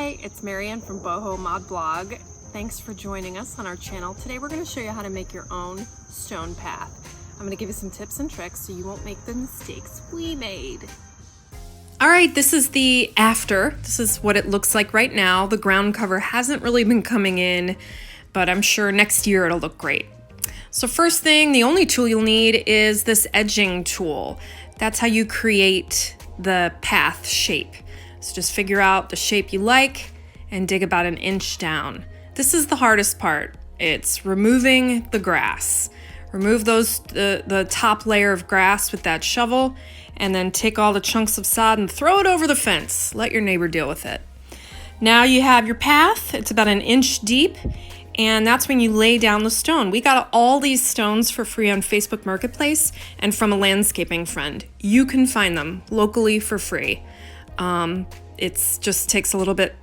Hi, it's Marianne from Boho Mod Blog. Thanks for joining us on our channel. Today we're going to show you how to make your own stone path. I'm going to give you some tips and tricks so you won't make the mistakes we made. All right, this is the after. This is what it looks like right now. The ground cover hasn't really been coming in, but I'm sure next year it'll look great. So first thing, the only tool you'll need is this edging tool. That's how you create the path shape. So just figure out the shape you like and dig about 1 inch down. This is the hardest part. It's removing the grass. Remove the top layer of grass with that shovel, and then take all the chunks of sod and throw it over the fence. Let your neighbor deal with it. Now you have your path. It's about 1 inch deep, and that's when you lay down the stone. We got all these stones for free on Facebook Marketplace and from a landscaping friend. You can find them locally for free. It just takes a little bit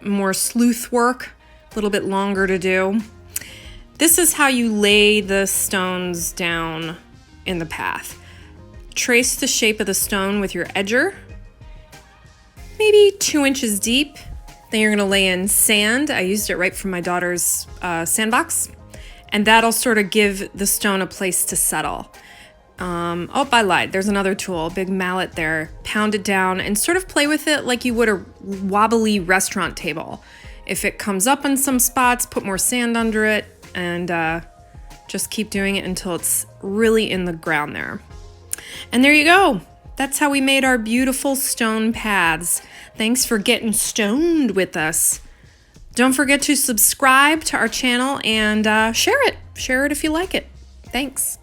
more sleuth work, a little bit longer to do. This is how you lay the stones down in the path. Trace the shape of the stone with your edger, maybe 2 inches deep. Then you're gonna lay in sand. I used it right from my daughter's sandbox, and that'll sort of give the stone a place to settle. Oh, I lied. There's another tool, a big mallet there. Pound it down and sort of play with it like you would a wobbly restaurant table. If it comes up in some spots, put more sand under it, and just keep doing it until it's really in the ground there. And there you go. That's how we made our beautiful stone paths. Thanks for getting stoned with us. Don't forget to subscribe to our channel and share it. Share it if you like it. Thanks.